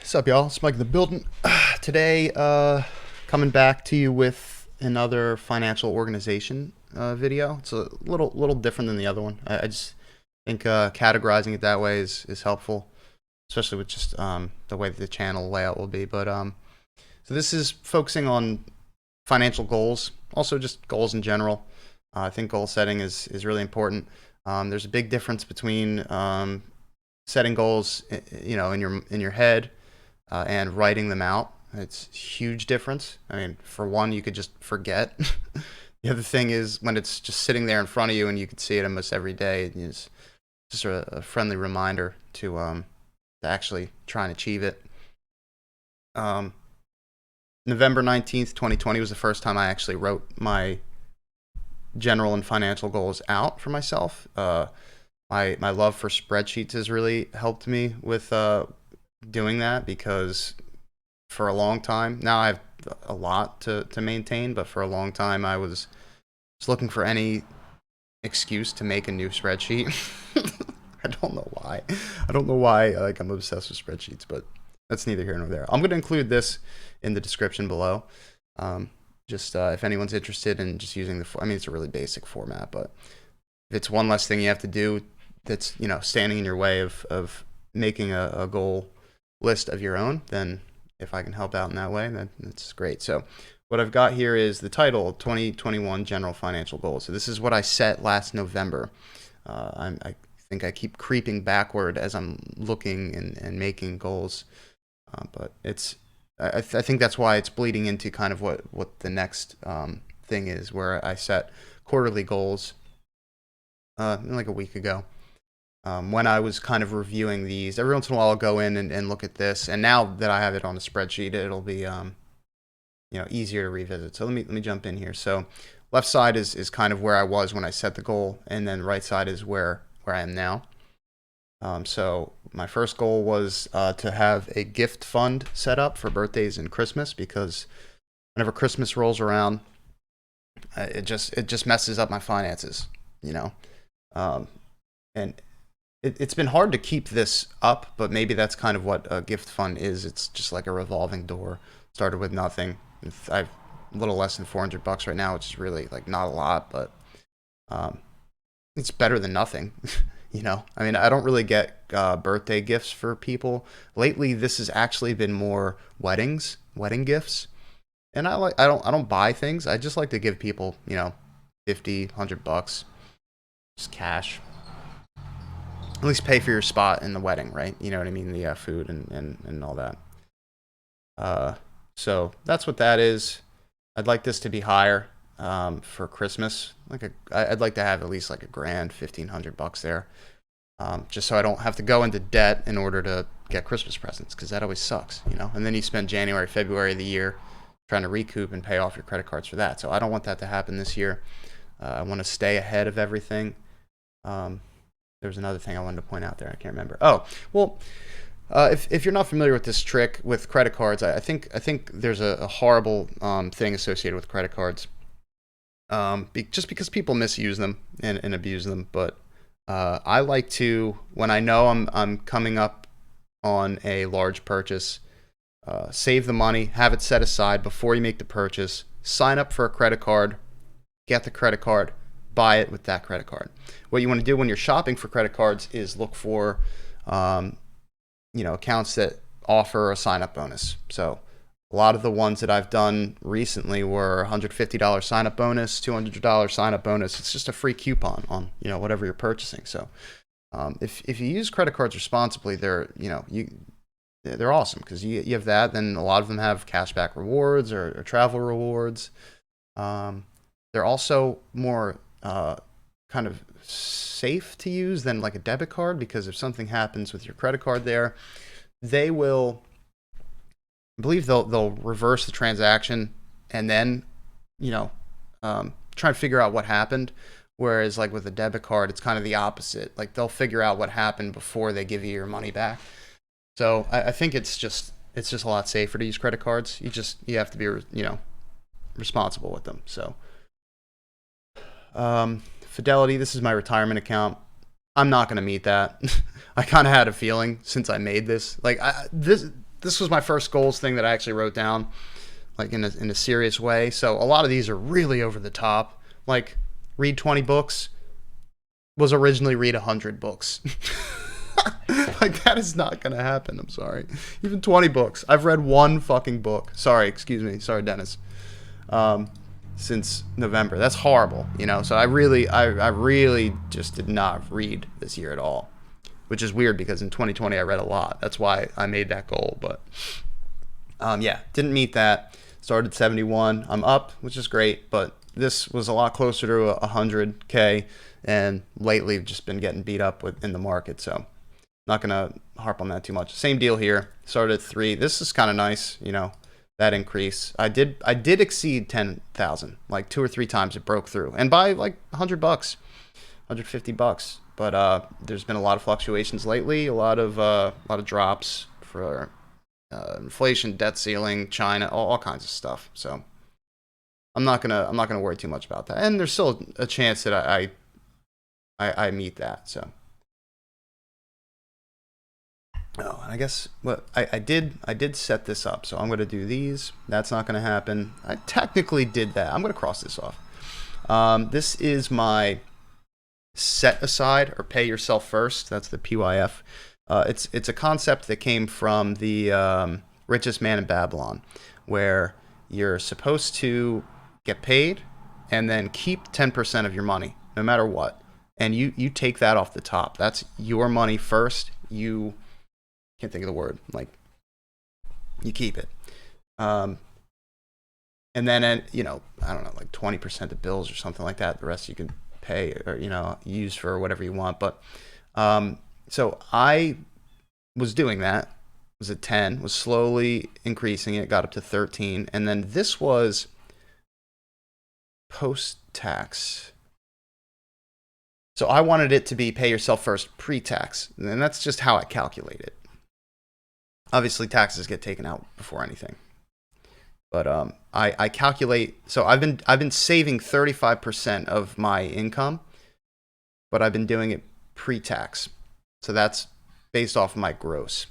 What's up, y'all? It's Mike in the building. Today, coming back to you with another financial organization video. It's a little different than the other one. I just think categorizing it that way is helpful, especially with just the way that the channel layout will be. But so this is focusing on financial goals, also just goals in general. I think goal setting is really important. There's a big difference between setting goals, in your head. And writing them out. It's a huge difference. I mean, for one, you could just forget. The other thing is when it's just sitting there in front of you and you could see it almost every day. It's just a friendly reminder to actually try and achieve it. November 19th, 2020 was the first time I actually wrote my general and financial goals out for myself. My love for spreadsheets has really helped me with doing that, because for a long time now I have a lot to maintain, but for a long time I was just looking for any excuse to make a new spreadsheet. I don't know why like I'm obsessed with spreadsheets, but that's neither here nor there. I'm going to include this in the description below, if anyone's interested in just using it's a really basic format, but if it's one less thing you have to do that's standing in your way of making a goal list of your own, then if I can help out in that way, that's great. So what I've got here is the title, 2021 General Financial Goals. So this is what I set last November. I think I keep creeping backward as I'm looking and making goals, but I think that's why it's bleeding into kind of what the next thing is, where I set quarterly goals like a week ago. When I was kind of reviewing these, every once in a while I'll go in and look at this, and now that I have it on a spreadsheet, it'll be easier to revisit. So let me jump in here. So left side is kind of where I was when I set the goal, and then right side is where I am now. So my first goal was to have a gift fund set up for birthdays and Christmas, because whenever Christmas rolls around, it just messes up my finances, and it's been hard to keep this up, but maybe that's kind of what a gift fund is. It's just like a revolving door. Started with nothing. I've a little less than $400 right now, which is really like not a lot, but it's better than nothing. I mean, I don't really get birthday gifts for people lately. This has actually been more wedding gifts, and I don't buy things. I just like to give people $50, $100, just cash. At least pay for your spot in the wedding, right? You know what I mean? The food and all that. So that's what that is. I'd like this to be higher for Christmas. I'd like to have at least like $1,000, $1,500 there, just so I don't have to go into debt in order to get Christmas presents, because that always sucks, And then you spend January, February of the year trying to recoup and pay off your credit cards for that. So I don't want that to happen this year. I want to stay ahead of everything. There was another thing I wanted to point out there. I can't remember. Oh, well, if you're not familiar with this trick with credit cards, I think there's a horrible thing associated with credit cards, just because people misuse them and abuse them. But I like to, when I know I'm coming up on a large purchase, save the money, have it set aside before you make the purchase, sign up for a credit card, get the credit card, buy it with that credit card. What you want to do when you're shopping for credit cards is look for accounts that offer a sign-up bonus. So a lot of the ones that I've done recently were $150 sign-up bonus, $200 sign-up bonus. It's just a free coupon on whatever you're purchasing. So if you use credit cards responsibly, they're awesome, because you have that. Then a lot of them have cashback rewards or travel rewards. They're also more kind of safe to use than like a debit card, because if something happens with your credit card there, I believe they'll reverse the transaction and then try and figure out what happened. Whereas like with a debit card, it's kind of the opposite. Like they'll figure out what happened before they give you your money back. So I think it's just a lot safer to use credit cards. You have to be responsible with them. So Fidelity, this is my retirement account. I'm not going to meet that. I kind of had a feeling since I made this. Like the this was my first goals thing that I actually wrote down, like in a serious way. So a lot of these are really over the top. Like read 20 books was originally read 100 books. Like that is not gonna happen. I'm sorry. Even 20 books. I've read one fucking book. Sorry, excuse me. Sorry, Dennis. Since November. That's horrible, you know. So I really just did not read this year at all, which is weird because in 2020 I read a lot. That's why I made that goal. But yeah, didn't meet that. Started 71. I'm up, which is great, but this was a lot closer to 100K, and lately I've just been getting beat up in the market. So not gonna harp on that too much. Same deal here. Started at 3. This is kind of nice, you know. That increase. I did exceed 10,000, like 2 or 3 times it broke through, and by like $100, $150. But there's been a lot of fluctuations lately, a lot of drops for inflation, debt ceiling, China, all kinds of stuff. So I'm not gonna worry too much about that, and there's still a chance that I meet that. So. Oh, and I guess what I did set this up, so I'm going to do these. That's not going to happen. I technically did that. I'm going to cross this off. This is my set aside or pay yourself first. That's the PYF. It's a concept that came from the Richest Man in Babylon, where you're supposed to get paid and then keep 10% of your money, no matter what, and you take that off the top. That's your money first. You can't think of the word, like you keep it, and then you know, I don't know, like 20% of bills or something like that. The rest you can pay or, you know, use for whatever you want. But so I was doing that, was at 10, was slowly increasing it, got up to 13, and then this was post-tax. So I wanted it to be pay yourself first pre-tax, and that's just how I calculate it. Obviously, taxes get taken out before anything, but I calculate. So I've been saving 35% of my income, but I've been doing it pre-tax. So that's based off of my gross,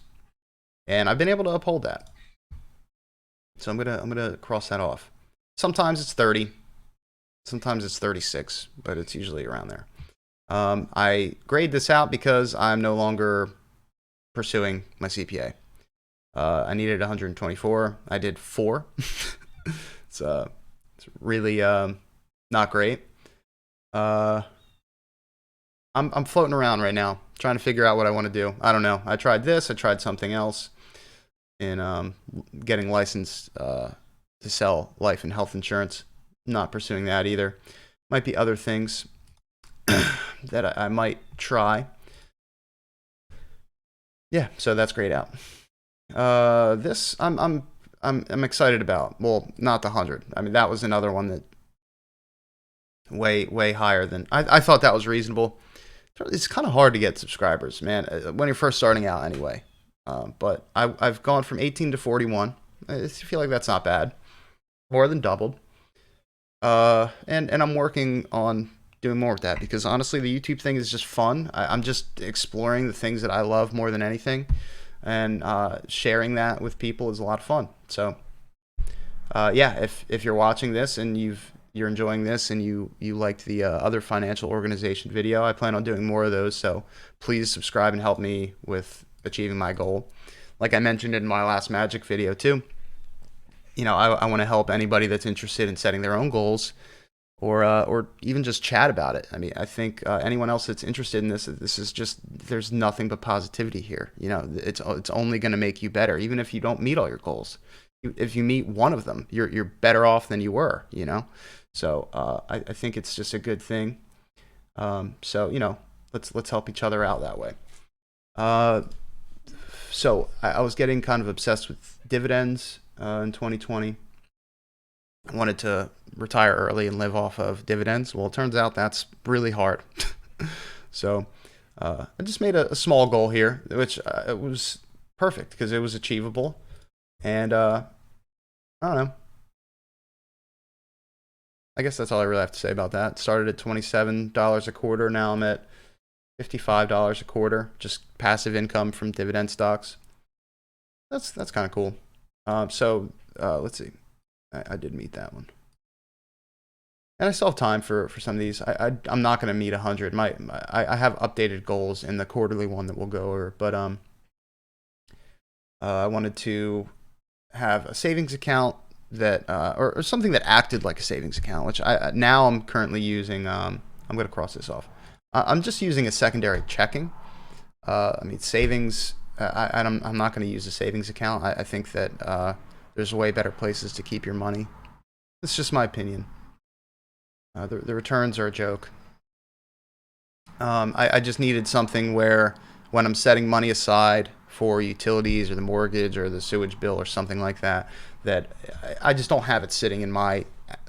and I've been able to uphold that. So I'm gonna cross that off. Sometimes it's 30, sometimes it's 36, but it's usually around there. I grade this out because I'm no longer pursuing my CPA. I needed 124. I did 4. It's really not great. I'm floating around right now, trying to figure out what I want to do. I don't know. I tried this. I tried something else in getting licensed to sell life and health insurance. Not pursuing that either. Might be other things that I might try. Yeah, so that's grayed out. This I'm excited about. Well, not the 100. I mean, that was another one that way higher than I thought that was reasonable. It's kind of hard to get subscribers, man, when you're first starting out anyway. But I've gone from 18 to 41. I feel like that's not bad. More than doubled. And I'm working on doing more with that, because honestly, the YouTube thing is just fun. I'm just exploring the things that I love more than anything. And sharing that with people is a lot of fun. So yeah, if you're watching this and you're enjoying this and you liked the other financial organization video, I plan on doing more of those. So please subscribe and help me with achieving my goal. Like I mentioned in my last magic video too, you know, I want to help anybody that's interested in setting their own goals, or even just chat about it. I mean, I think anyone else that's interested in this is just, there's nothing but positivity here. You know, it's only going to make you better, even if you don't meet all your goals. If you meet one of them, you're better off than you were. You know, so I think it's just a good thing. So you know, let's help each other out that way. So I was getting kind of obsessed with dividends in 2020. I wanted to retire early and live off of dividends. Well, it turns out that's really hard. So I just made a small goal here, which it was perfect because it was achievable. And I don't know. I guess that's all I really have to say about that. Started at $27 a quarter. Now I'm at $55 a quarter, just passive income from dividend stocks. that's kind of cool. Let's see. I did meet that one. And I still have time for some of these. I'm not going to meet 100. I have updated goals in the quarterly one that we'll go over, but I wanted to have a savings account that or something that acted like a savings account, which now I'm currently using. I'm going to cross this off. I'm just using a secondary checking. I mean, savings. I'm not going to use a savings account. I think that there's way better places to keep your money. It's just my opinion. The returns are a joke. I just needed something where when I'm setting money aside for utilities or the mortgage or the sewage bill or something like that, that I just don't have it sitting in my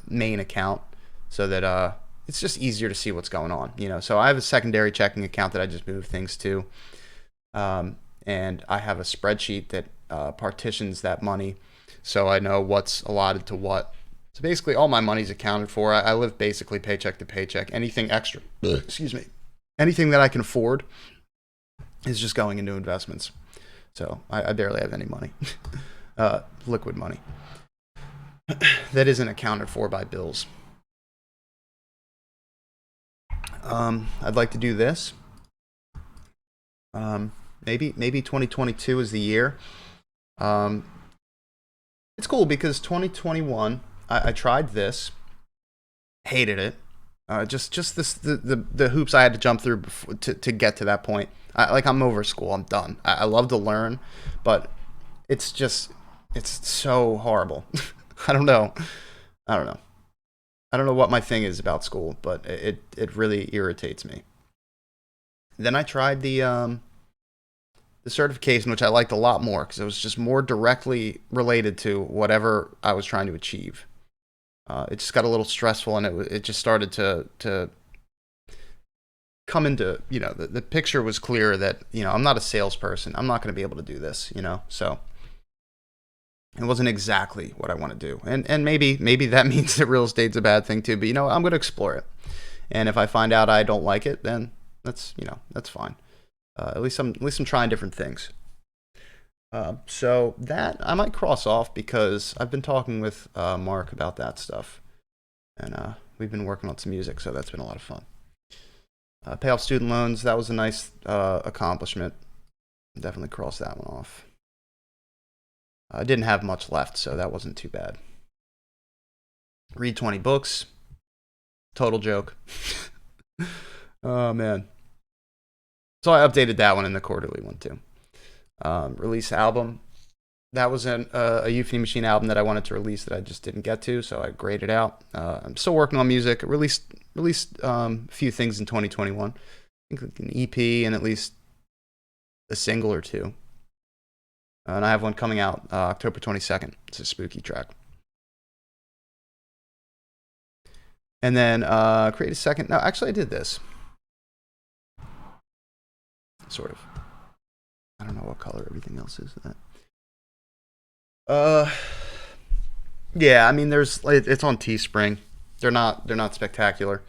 main account, so that it's just easier to see what's going on, you know. So I have a secondary checking account that I just move things to, and I have a spreadsheet that partitions that money, so I know what's allotted to what. So basically, all my money's accounted for. I live basically paycheck to paycheck. Anything extra, excuse me, anything that I can afford is just going into investments. So I barely have any money, liquid money, that isn't accounted for by bills. I'd like to do this. Maybe 2022 is the year. It's cool because 2021, I tried this, hated it. Just this the hoops I had to jump through before, to get to that point. I'm over school. I'm done. I love to learn, but it's so horrible. I don't know. I don't know what my thing is about school, but it really irritates me. Then I tried the certification, which I liked a lot more because it was just more directly related to whatever I was trying to achieve. It just got a little stressful, and it just started to come into, you know, the picture was clear that, you know, I'm not a salesperson. I'm not going to be able to do this, you know. So it wasn't exactly what I want to do, and maybe that means that real estate's a bad thing too. But, you know, I'm going to explore it, and if I find out I don't like it, then that's fine. At least I'm trying different things. So that I might cross off because I've been talking with Mark about that stuff, and we've been working on some music, so that's been a lot of fun. Pay off student loans, that was a nice accomplishment. Definitely cross that one off. I didn't have much left, so that wasn't too bad. Read 20 books, total joke. Oh man. So I updated that one in the quarterly one too. Release album. That was a Euphony Machine album that I wanted to release that I just didn't get to, so I graded out. I'm still working on music. I released a few things in 2021. I think an EP and at least a single or two. And I have one coming out October 22nd. It's a spooky track. And then create a second. No, actually, I did this. Sort of. I don't know what color everything else is. Yeah, I mean, it's on Teespring. They're not spectacular.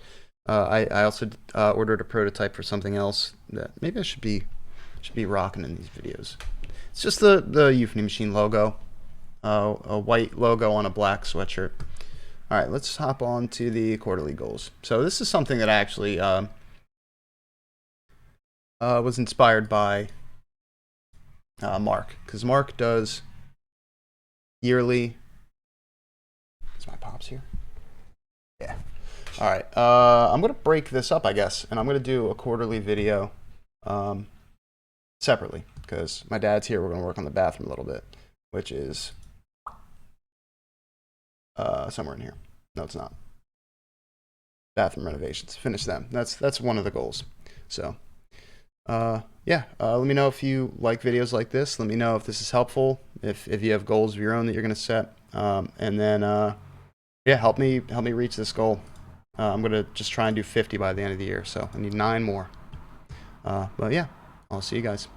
I also ordered a prototype for something else that maybe I should be rocking in these videos. It's just the Euphony Machine logo, a white logo on a black sweatshirt. All right, let's hop on to the quarterly goals. So this is something that I actually was inspired by Mark, because Mark does yearly. Is my pops here? Yeah. All right. I'm gonna break this up, I guess, and I'm gonna do a quarterly video separately because my dad's here. We're gonna work on the bathroom a little bit, which is somewhere in here. No, it's not. Bathroom renovations. Finish them. That's one of the goals. So. Yeah, let me know if you like videos like this. Let me know if this is helpful, if you have goals of your own that you're going to set. And then, yeah, help me reach this goal. I'm going to just try and do 50 by the end of the year, so I need 9 more. But yeah, I'll see you guys.